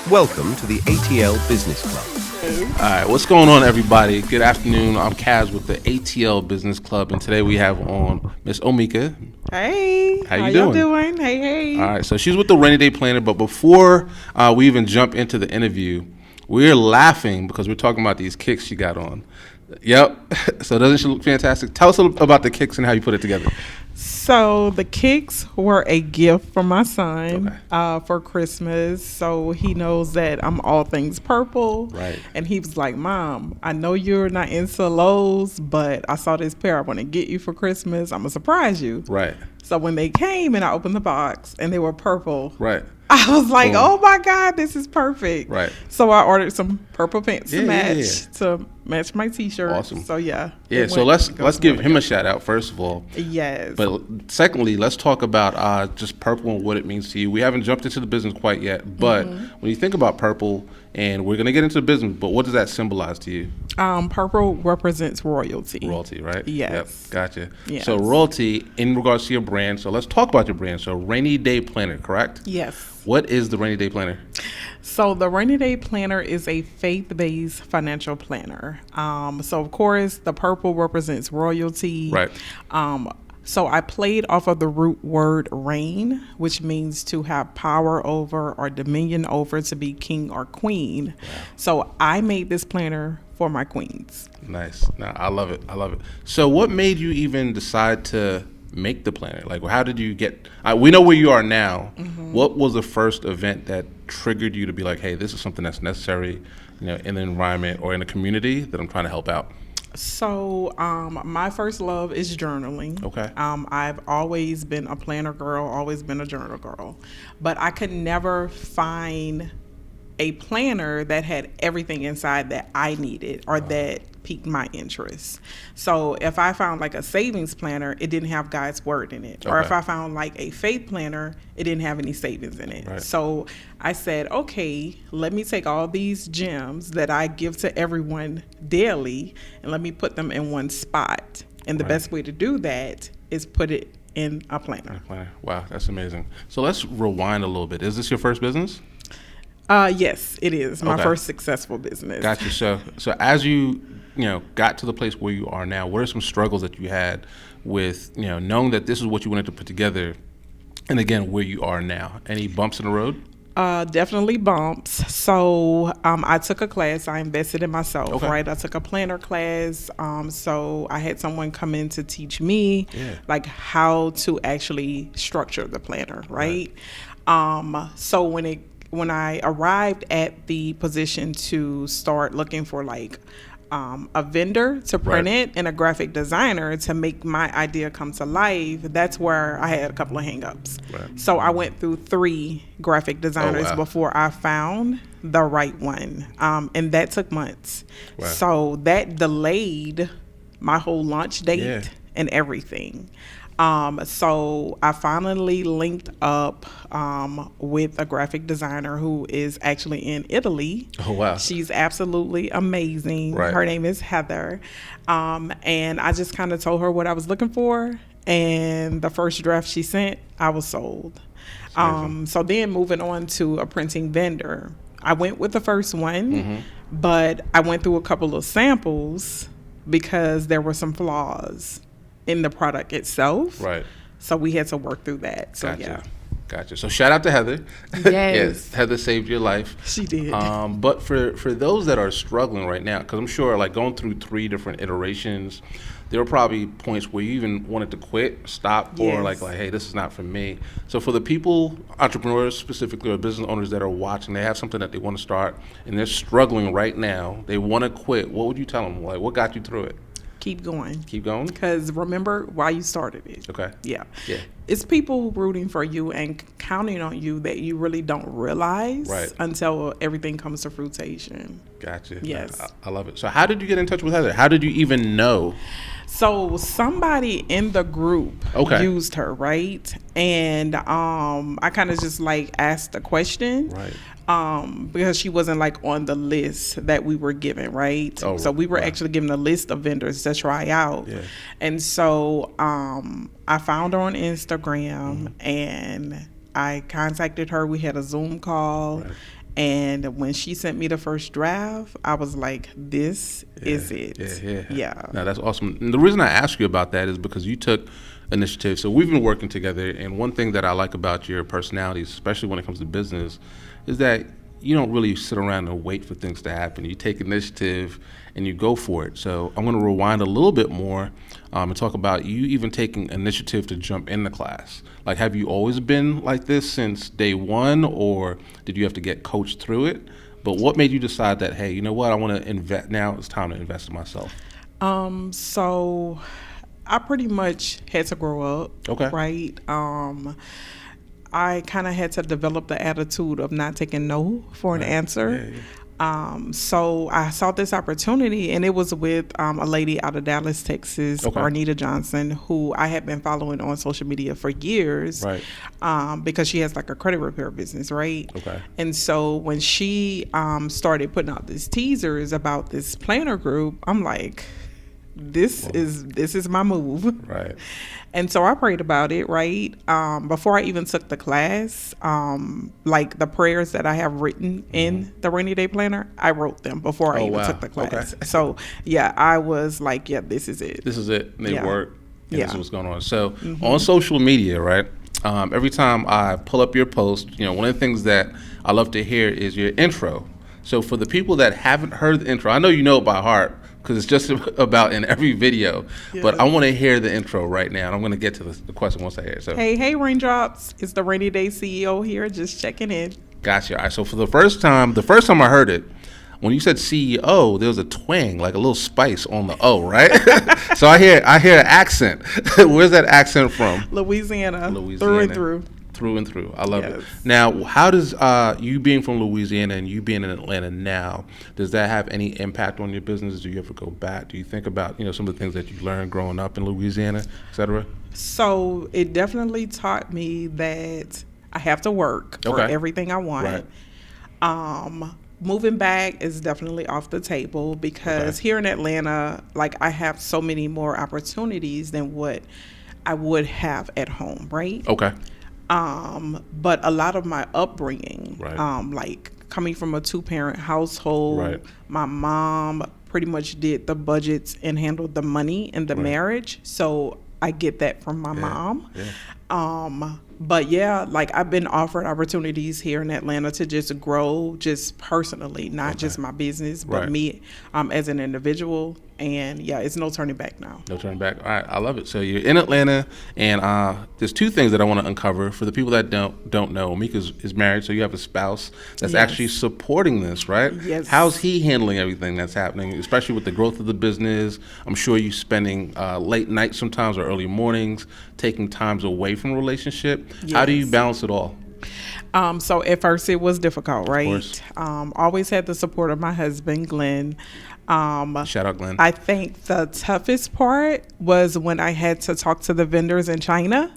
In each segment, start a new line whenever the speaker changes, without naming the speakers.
Welcome to the ATL Business Club.
All right, what's going on, everybody? Good afternoon. I'm Kaz with the ATL Business Club, and today we have on Miss Omeika.
Hey,
how you
y'all
doing?
Hey.
All right, so she's with the Reigny Day Planner, but before we even jump into the interview, we're laughing because we're talking about these kicks she got on. Yep. So doesn't she look fantastic? Tell us a little about the kicks and how you put it together.
So the kicks were a gift from my son for Christmas. So he knows that I'm all things purple.
Right.
And he was like, Mom, I know you're not into lows, but I saw this pair I want to get you for Christmas. I'm going to surprise you.
Right.
So when they came and I opened the box and they were purple.
Right.
I was like,
Boom.
oh my God, this is perfect.
Right.
So I ordered some purple pants to
Yeah.
match my t-shirt.
Awesome.
So yeah.
So let's give him a shout out first of all.
Yes.
But secondly, let's talk about just purple and what it means to you. We haven't jumped into the business quite yet, but when you think about purple, and we're going to get into the business, but what does that symbolize to you?
Purple represents royalty.
Royalty, right?
Yes.
Yep, gotcha.
Yes.
So royalty in regards to your brand. So let's talk about your brand. So Reigny Day Planner, correct?
Yes.
What is the Reigny Day Planner?
So the Reigny Day Planner is a faith-based financial planner. So of course the purple represents royalty.
Right.
So I played off of the root word reign, which means to have power over or dominion over, to be king or queen.
Wow.
So I made this planner for my queens.
Nice. No, I love it. So what made you even decide to make the planner? Like, how did you get, we know where you are now. What was the first event that triggered you to be like, hey, this is something that's necessary, in the environment or in the community that I'm trying to help out?
So my first love is journaling.
Okay.
I've always been a planner girl, always been a journal girl, but I could never find a planner that had everything inside that I needed or that piqued my interest. So if I found like a savings planner, it didn't have God's word in it. Or if I found like a faith planner, it didn't have any savings in it.
Right.
So I said, okay, let me take all these gems that I give to everyone daily and let me put them in one spot. And the best way to do that is put it in a planner.
Wow, that's amazing. So let's rewind a little bit. Is this your first business?
Yes, it is my first successful business.
Gotcha. So as you got to the place where you are now, what are some struggles that you had with knowing that this is what you wanted to put together, and again where you are now? Any bumps in the road?
Definitely bumps. So I took a class. I invested in myself, right? I took a planner class. So I had someone come in to teach me like how to actually structure the planner, right? So when I arrived at the position to start looking for like a vendor to print it and a graphic designer to make my idea come to life, that's where I had a couple of hangups. Right. So I went through 3 graphic designers before I found the right one. And that took months. Wow. So that delayed my whole launch date and everything. So I finally linked up with a graphic designer who is actually in Italy.
Oh, wow.
She's absolutely amazing.
Right.
Her name is Heather. And I just kind of told her what I was looking for. And the first draft she sent, I was sold. So then moving on to a printing vendor, I went with the first one, but I went through a couple of samples because there were some flaws in the product itself. Right. So we had to work through that. So
Gotcha. So shout out to Heather.
Yes.
Heather saved your life.
She did.
But for those that are struggling right now, because I'm sure like going through 3 different iterations, there were probably points where you even wanted to quit, stop, or like, hey, this is not for me. So for the people, entrepreneurs specifically, or business owners that are watching, they have something that they want to start and they're struggling right now, they want to quit, what would you tell them? Like, what got you through it?
Keep going.
Keep going?
Because remember why you started it.
Okay.
Yeah. It's people rooting for you and counting on you that you really don't realize until everything comes to fruition.
Gotcha.
Yes.
I love it. So how did you get in touch with Heather? How did you even know?
So somebody in the group used her, right? And I kind of just like asked a question. Right. Because she wasn't like on the list that we were given, right? Oh, so we were actually given a list of vendors to try out. Yeah. And so I found her on Instagram and I contacted her. We had a Zoom call And when she sent me the first draft, I was like, this is it. Yeah.
Now, that's awesome. And the reason I ask you about that is because you took initiative. So we've been working together, and one thing that I like about your personality, especially when it comes to business, is that you don't really sit around and wait for things to happen. You take initiative and you go for it. So I'm going to rewind a little bit more and talk about you even taking initiative to jump in the class. Like, have you always been like this since day one, or did you have to get coached through it? But what made you decide that, hey, you know what, I want to invest, now it's time to invest in myself?
So I pretty much had to grow up.
Okay.
Right? I kind of had to develop the attitude of not taking no for an answer. So I saw this opportunity, and it was with a lady out of Dallas, Texas, Arnita Johnson, who I had been following on social media for years, because she has like a credit repair business, right? And so when she started putting out these teasers about this planner group, I'm like, this is my move.
Right.
And so I prayed about it, right? Before I even took the class, like the prayers that I have written in the Reigny Day Planner, I wrote them before I even took the class. So yeah, I was like, yeah, this is it.
This is it. And they work. And this is what's going on. So on social media, right? Every time I pull up your post, one of the things that I love to hear is your intro. So for the people that haven't heard the intro, I know you know it by heart, because it's just about in every video. But I want to hear the intro right now, and I'm going to get to the question once I hear it. So,
hey, Raindrops. It's the Reigny Day CEO here, just checking in.
Gotcha. All right, so for the first time I heard it, when you said CEO, there was a twang, like a little spice on the O, right? So I hear an accent. Where's that accent from?
Louisiana. Through and through.
Through and through. I love it. Now, how does you being from Louisiana and you being in Atlanta now, does that have any impact on your business? Do you ever go back? Do you think about, some of the things that you learned growing up in Louisiana, et cetera?
So it definitely taught me that I have to work for everything I want. Moving back is definitely off the table, because here in Atlanta, like, I have so many more opportunities than what I would have at home, right? But a lot of my upbringing, like coming from a 2-parent household, my mom pretty much did the budgets and handled the money in the marriage. So I get that from my mom. But yeah, like, I've been offered opportunities here in Atlanta to just grow just personally, not just my business, but me as an individual. And yeah, it's no turning back now.
No turning back. All right, I love it. So you're in Atlanta, and there's two things that I want to uncover. For the people that don't know, Omeika is married, so you have a spouse that's actually supporting this, right?
Yes.
How's he handling everything that's happening, especially with the growth of the business? I'm sure you're spending late nights sometimes or early mornings, taking times away from a relationship. Yes. How do you balance it all?
So at first it was difficult, right? Always had the support of my husband, Glenn.
Shout out, Glenn.
I think the toughest part was when I had to talk to the vendors in China.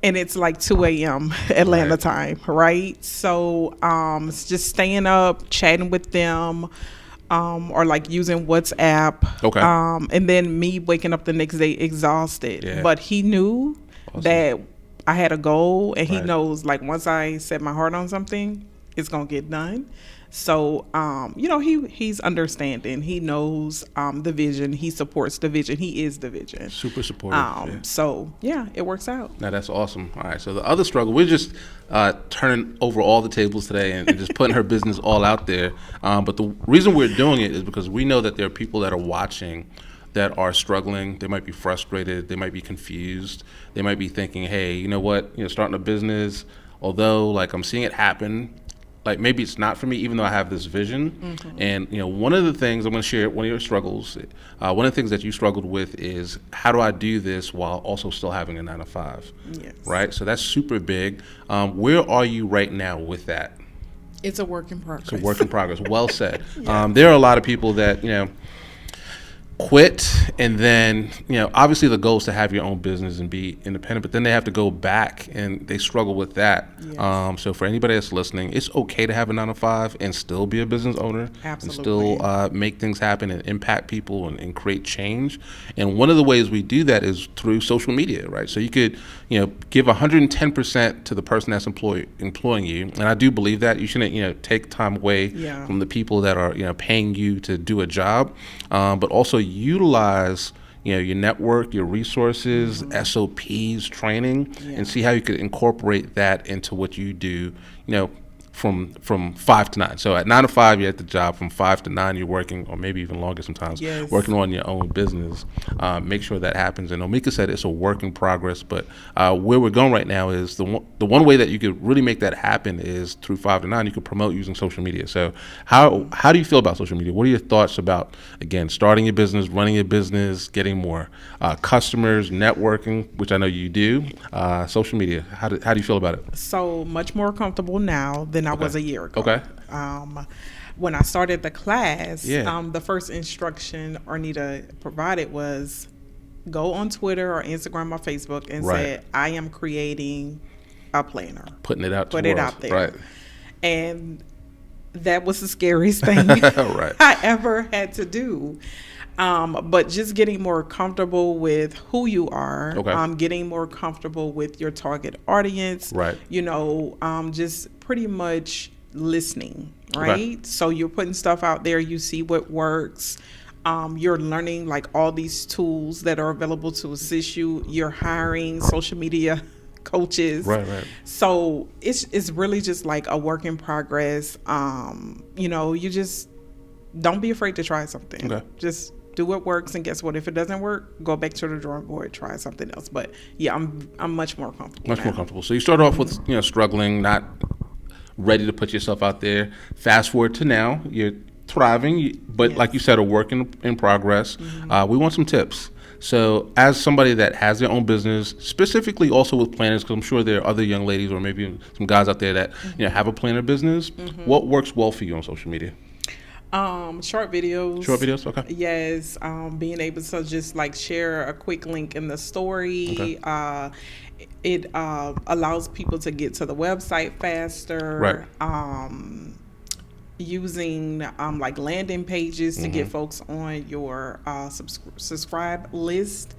And it's like 2 a.m. Atlanta time, right? So just staying up, chatting with them, or like using WhatsApp. And then me waking up the next day exhausted. But he knew that I had a goal, and he knows, like, once I set my heart on something, it's going to get done. So, he's understanding. He knows the vision. He supports the vision. He is the vision.
Super supportive.
So, yeah, it works out.
Now, that's awesome. All right. So the other struggle, we're just turning over all the tables today and just putting her business all out there. But the reason we're doing it is because we know that there are people that are watching that are struggling. They might be frustrated. They might be confused. They might be thinking, hey, you know what? Starting a business, although, like, I'm seeing it happen, like, maybe it's not for me, even though I have this vision. And, one of the things I'm going to share, one of your struggles, one of the things that you struggled with is, how do I do this while also still having a 9-to-5?
Yes.
Right? So that's super big. Where are you right now with that?
It's a work in progress.
It's a work in progress. Well said. There are a lot of people that, quit, and then obviously the goal is to have your own business and be independent, but then they have to go back and they struggle with that. Yes. So for anybody that's listening, it's okay to have a 9 to 5 and still be a business owner.
Absolutely.
And still make things happen and impact people and create change. And one of the ways we do that is through social media, right? So you could give 110% to the person that's employing you, and I do believe that you shouldn't take time away from the people that are paying you to do a job, but also utilize your network, your resources, SOPs, training, and see how you could incorporate that into what you do, from 5 to 9. So at 9 to 5, you're at the job. From 5 to 9, you're working, or maybe even longer sometimes, working on your own business. Make sure that happens. And Omeika said it's a work in progress, but where we're going right now is the one way that you could really make that happen is through 5 to 9. You could promote using social media. So how do you feel about social media? What are your thoughts about, again, starting your business, running your business, getting more customers, networking, which I know you do, social media? How do you feel about it?
So much more comfortable now than I was a year ago.
Okay.
When I started the class, the first instruction Arnita provided was go on Twitter or Instagram or Facebook and say, I am creating a planner.
Putting it out
Put it out there.
Right.
And that was the scariest thing I ever had to do. But just getting more comfortable with who you are, getting more comfortable with your target audience, just pretty much listening, right? Okay. So you're putting stuff out there, you see what works. You're learning like all these tools that are available to assist you. You're hiring social media coaches. Right. So it's really just like a work in progress. You just don't be afraid to try something. Okay. Just do what works, and guess what? If it doesn't work, go back to the drawing board, try something else. But I'm much more comfortable. More comfortable.
So you start off with struggling, not ready to put yourself out there. Fast forward to now, you're thriving, but like you said, a work in progress. We want some tips. So as somebody that has their own business, specifically also with planners, because I'm sure there are other young ladies or maybe some guys out there that have a planner business, what works well for you on social media?
Short videos.
Short videos, okay.
Yes, being able to just like share a quick link in the story. Okay. It allows people to get to the website faster. Right. Using like landing pages to get folks on your subscribe list.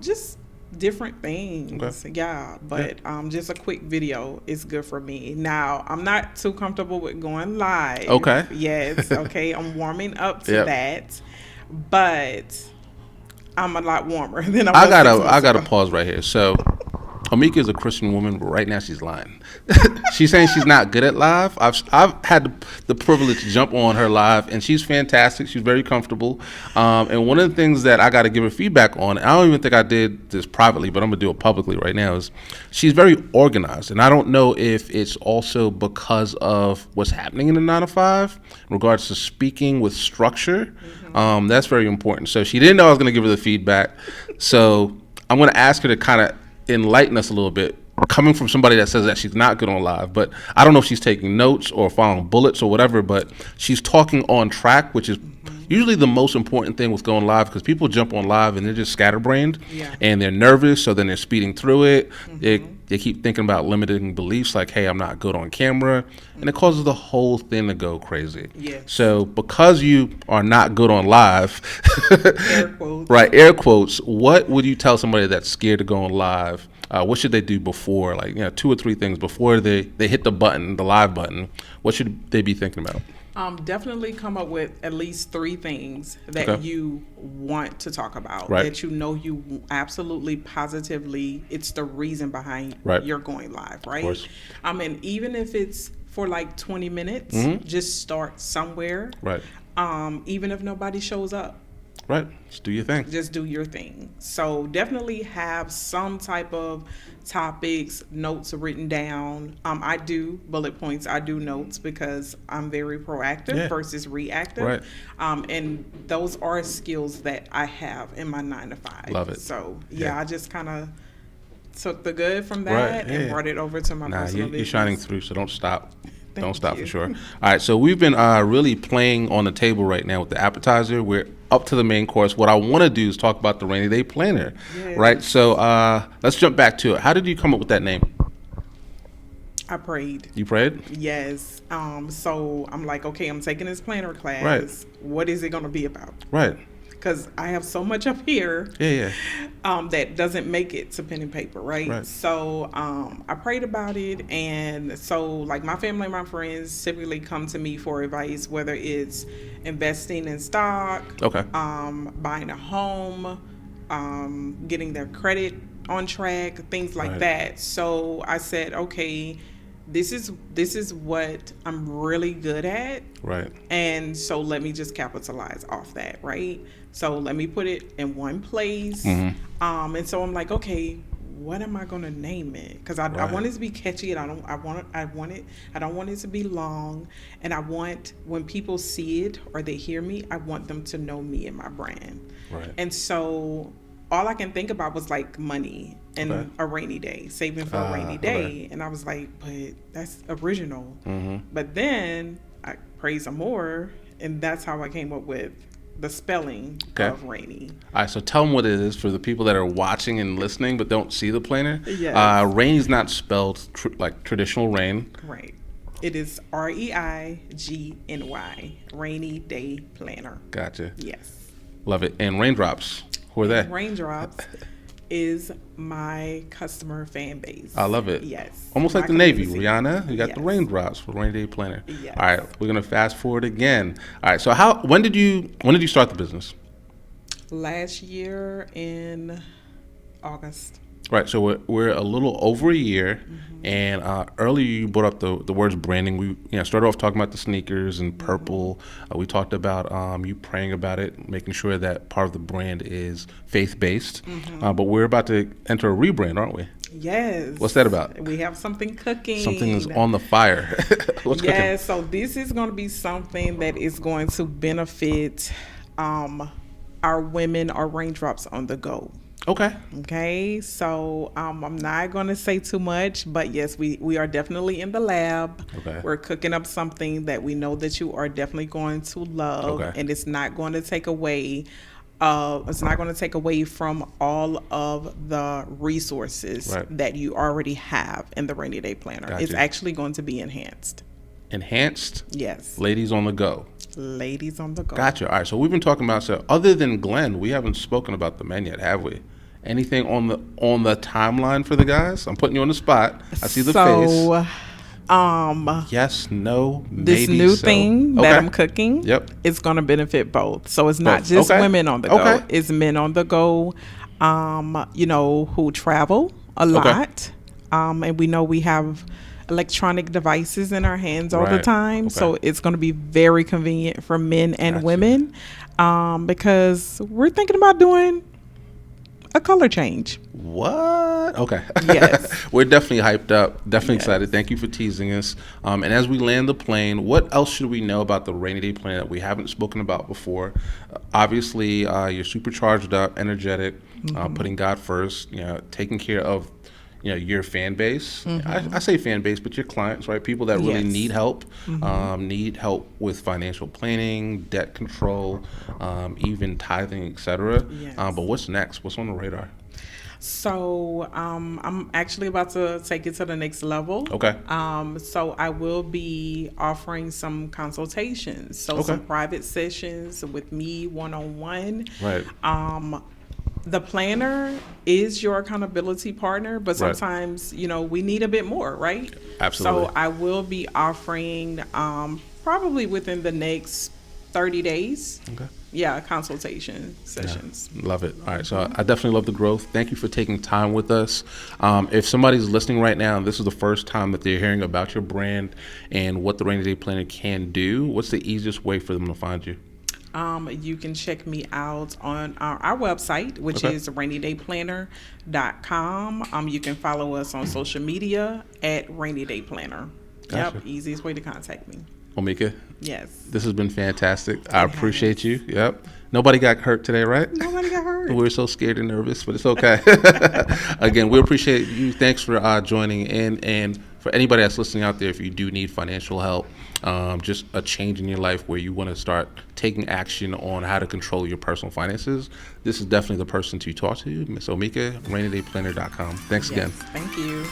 Just different things. Okay. But just a quick video is good for me. Now, I'm not too comfortable with going live. Okay. Yes, okay. I'm warming up to that. But I'm a lot warmer than I was.
I gotta pause right here. So Omeika is a Christian woman, but right now she's lying. She's saying she's not good at live. I've had the privilege to jump on her live, and she's fantastic. She's very comfortable. And one of the things that I got to give her feedback on, I don't even think I did this privately, but I'm going to do it publicly right now, is she's very organized. And I don't know if it's also because of what's happening in the 9 to 5 in regards to speaking with structure. That's very important. So she didn't know I was going to give her the feedback. So I'm going to ask her to kind of enlighten us a little bit, coming from somebody that says that she's not good on live. But I don't know if she's taking notes or following bullets or whatever, but she's talking on track, which is usually the most important thing with going live, because people jump on live and they're just scatterbrained and they're nervous, so then they're speeding through it. They keep thinking about limiting beliefs like, hey, I'm not good on camera, and it causes the whole thing to go crazy. So because you are not good on live,
air quotes.
Right, air quotes, what would you tell somebody that's scared to go on live? What should they do before, 2 or 3 things before they hit the button, the live button? What should they be thinking about?
Definitely come up with at least 3 things that you want to talk about, that you absolutely positively, it's the reason behind you're going live, right? Of course. And even if it's for like 20 minutes, just start somewhere. Right. Even if nobody shows up.
Right. Just do your thing.
Just do your thing. So definitely have some type of topics, notes written down. I do bullet points. I do notes because I'm very proactive versus reactive. Right. And those are skills that I have in my 9 to 5.
Love it.
So I just kind of took the good from that and brought it over to my personal business.
You're shining through, so don't stop. Don't stop for sure. All right, so we've been really playing on the table right now with the appetizer. We're up to the main course, what I want to do is talk about the Reigny Day Planner, right? So let's jump back to it. How did you come up with that name?
I prayed.
You prayed?
Yes. So I'm like, okay, I'm taking this planner class.
Right.
What is it going to be about?
Right.
Because I have so much up here that doesn't make it to pen and paper, right? So I prayed about it. And so, like, my family and my friends typically come to me for advice, whether it's investing in stock, buying a home, getting their credit on track, things like that. So I said, okay, this is what I'm really good at.
Right.
And so let me just capitalize off that, right? So let me put it in one place. And so I'm like, okay, what am I gonna name it? Because I want it to be catchy, and I don't want it to be long, and I want, when people see it or they hear me, I want them to know me and my brand.
Right.
And so all I can think about was like money and a rainy day, saving for a rainy day. And I was like, but that's original. But then I prayed some more, and that's how I came up with the spelling of Reigny.
All right, so tell them what it is for the people that are watching and listening but don't see the planner.
Yes.
Reigny's not spelled like traditional rain.
Right. It is REIGNY, Reigny Day Planner.
Gotcha.
Yes.
Love it. And raindrops, who are they?
Raindrops is my customer fan base.
I love it.
Yes.
Almost like the Navy. Rihanna, you got the raindrops for Reigny Day Planner.
Yes.
All right, we're gonna fast forward again. All right, so when did you start the business?
Last year in August.
Right, so we're a little over a year, and earlier you brought up the words branding. We started off talking about the sneakers and purple. We talked about you praying about it, making sure that part of the brand is faith-based. But we're about to enter a rebrand, aren't we?
Yes.
What's that about?
We have something cooking.
Something is on the fire. What's cooking?
So this is going to be something that is going to benefit our women, our raindrops on the go. Okay. So I'm not going to say too much, but yes, we are definitely in the lab. We're cooking up something that we know that you are definitely going to love, and it's not going to take away. It's not going to take away from all of the resources that you already have in the Reigny Day Planner. It's actually going to be enhanced.
Enhanced?
Yes.
Ladies on the go.
Ladies on the go.
Gotcha. All right. So we've been talking about, so other than Glenn, we haven't spoken about the men yet, have we? Anything on the timeline for the guys? I'm putting you on the spot. I see the face. Yes, no, maybe
this new
so.
thing that I'm cooking, it's going to benefit both. So it's not just women on the go. It's men on the go, who travel a lot. And we know we have electronic devices in our hands all the time. So it's going to be very convenient for men and women because we're thinking about doing a color change.
What? Okay.
Yes.
We're definitely hyped up. Definitely excited. Thank you for teasing us. And as we land the plane, what else should we know about the Reigny Day Planner that we haven't spoken about before? Obviously, you're super charged up, energetic, putting God first, taking care of your fan base. I say fan base, but your clients, right? People that really need help with financial planning, debt control, even tithing, etc. But what's next? What's on the radar?
So I'm actually about to take it to the next level. So I will be offering some consultations. So some private sessions with me one-on-one. The planner is your accountability partner, but sometimes, we need a bit more, right?
Absolutely.
So I will be offering probably within the next 30 days. Consultation sessions.
Love it. All right. So I definitely love the growth. Thank you for taking time with us. If somebody's listening right now and this is the first time that they're hearing about your brand and what the Reigny Day Planner can do, what's the easiest way for them to find you?
You can check me out on our website, which is ReignyDayPlanner.com. You can follow us on social media at Reigny Day Planner.
Gotcha.
Easiest way to contact me.
Omeika,
yes,
this has been fantastic. I appreciate you. Nobody got hurt today, right?
Nobody got hurt.
We're so scared and nervous, but it's okay. Again, we appreciate you. Thanks for joining in. And for anybody that's listening out there, if you do need financial help, just a change in your life where you want to start taking action on how to control your personal finances, this is definitely the person to talk to, Miss Omeika, ReignyDayPlanner.com. Thanks again.
Thank you.